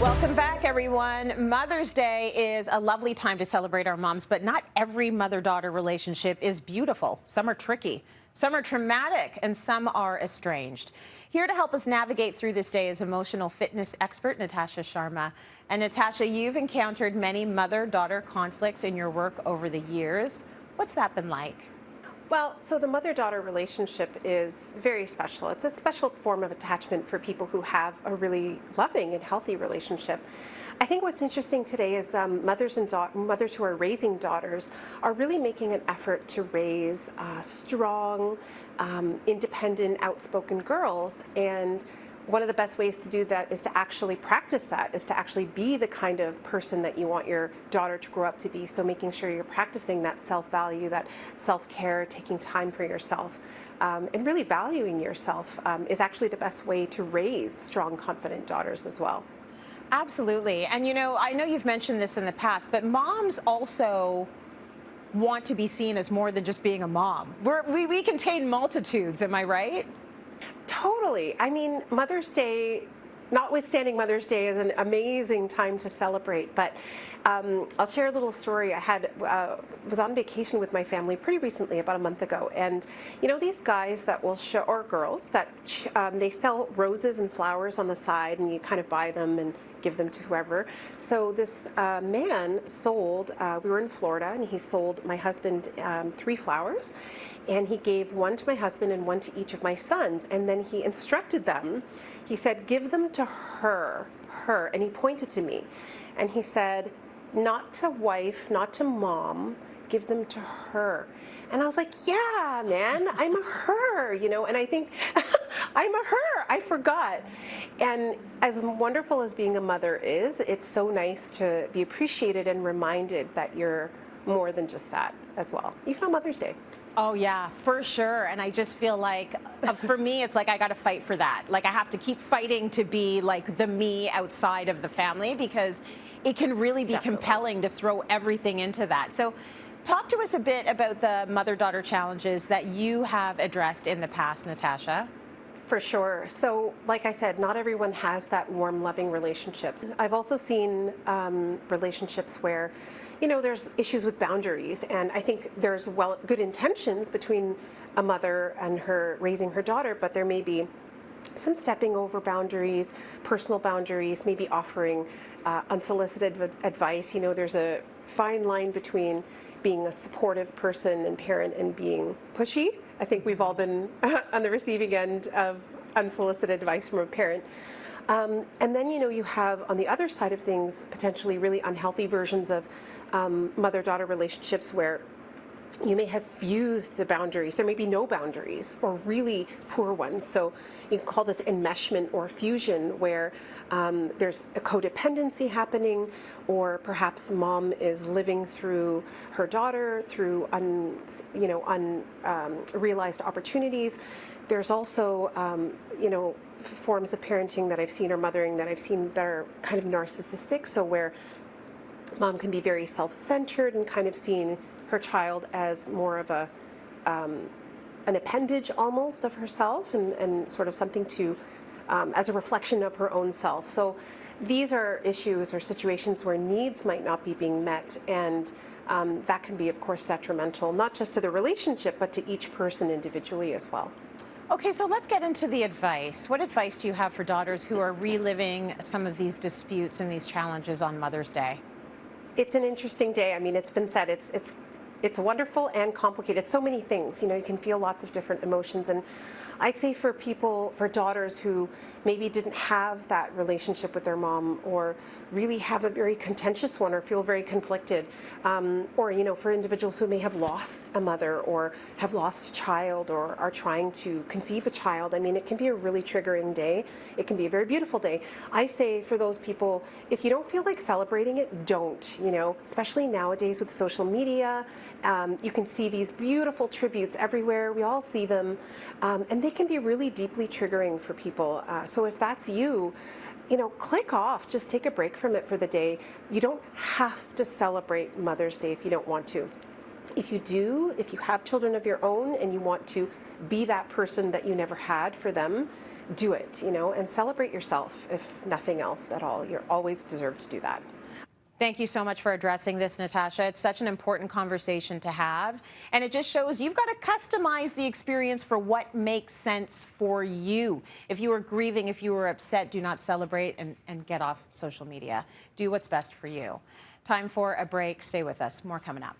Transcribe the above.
Welcome back, everyone. Mother's Day is a lovely time to celebrate our moms, but not every mother-daughter relationship is beautiful. Some are tricky, some are traumatic, and some are estranged. Here to help us navigate through this day is emotional fitness expert Natasha Sharma. And Natasha, you've encountered many mother-daughter conflicts in your work over the years. What's that been like? Well, so the mother-daughter relationship is very special. It's a special form of attachment for people who have a really loving and healthy relationship. I think what's interesting today is mothers who are raising daughters are really making an effort to raise strong, independent, outspoken girls. And one of the best ways to do that is to actually practice that, is to actually be the kind of person that you want your daughter to grow up to be. So making sure you're practicing that self-value, that self-care, taking time for yourself, and really valuing yourself is actually the best way to raise strong, confident daughters as well. Absolutely. And you know, I know you've mentioned this in the past, but moms also want to be seen as more than just being a mom. We contain multitudes, am I right? Totally. I mean, Mother's Day, notwithstanding Mother's Day, is an amazing time to celebrate. But I'll share a little story. I was on vacation with my family pretty recently, about a month ago, and you know, these guys that will show, or girls that they sell roses and flowers on the side, and you kind of buy them and give them to whoever. So this man sold, we were in Florida, and he sold my husband 3 flowers, and he gave one to my husband and one to each of my sons, and then he instructed them. He said, give them to her, and he pointed to me, and he said, not to wife, not to mom, give them to her. And I was like, yeah, man, I'm a her, you know, and I think I'm a her, I forgot. And as wonderful as being a mother is, it's so nice to be appreciated and reminded that you're more than just that as well, even on Mother's Day. Oh yeah, for sure. And I just feel like, for me, it's like I got to fight for that. Like I have to keep fighting to be like the me outside of the family, because it can really be compelling to throw everything into that. So talk to us a bit about the mother-daughter challenges that you have addressed in the past, Natasha. For sure. So, like I said, not everyone has that warm, loving relationships. I've also seen relationships where, you know, there's issues with boundaries, and I think there's good intentions between a mother and her raising her daughter, but there may be some stepping over boundaries, personal boundaries, maybe offering unsolicited advice. You know, there's a fine line between being a supportive person and parent and being pushy. I think we've all been on the receiving end of unsolicited advice from a parent. And then, you know, you have on the other side of things potentially really unhealthy versions of mother-daughter relationships where you may have fused the boundaries. There may be no boundaries or really poor ones. So you can call this enmeshment or fusion, where there's a codependency happening, or perhaps mom is living through her daughter through unrealized opportunities. There's also you know, forms of parenting that I've seen, or mothering that I've seen, that are kind of narcissistic. So where mom can be very self-centered and kind of seeing her child as more of a an appendage almost of herself, and sort of something to as a reflection of her own self. So these are issues or situations where needs might not be being met, and that can be, of course, detrimental, not just to the relationship, but to each person individually as well. Okay, so let's get into the advice. What advice do you have for daughters who are reliving some of these disputes and these challenges on Mother's Day? It's an interesting day. I mean, it's been said, it's wonderful and complicated. It's so many things, you know, you can feel lots of different emotions. And I'd say for daughters who maybe didn't have that relationship with their mom, or really have a very contentious one, or feel very conflicted, or, you know, for individuals who may have lost a mother or have lost a child or are trying to conceive a child, I mean, it can be a really triggering day. It can be a very beautiful day. I say for those people, if you don't feel like celebrating it, don't, you know, especially nowadays with social media. You can see these beautiful tributes everywhere. We all see them, and they can be really deeply triggering for people. So if that's you, you know, click off, just take a break from it for the day. You don't have to celebrate Mother's Day if you don't want to. If you do, if you have children of your own and you want to be that person that you never had for them, do it, you know, and celebrate yourself if nothing else at all. You're always deserve to do that. Thank you so much for addressing this, Natasha. It's such an important conversation to have. And it just shows you've got to customize the experience for what makes sense for you. If you are grieving, if you are upset, do not celebrate and get off social media. Do what's best for you. Time for a break. Stay with us. More coming up.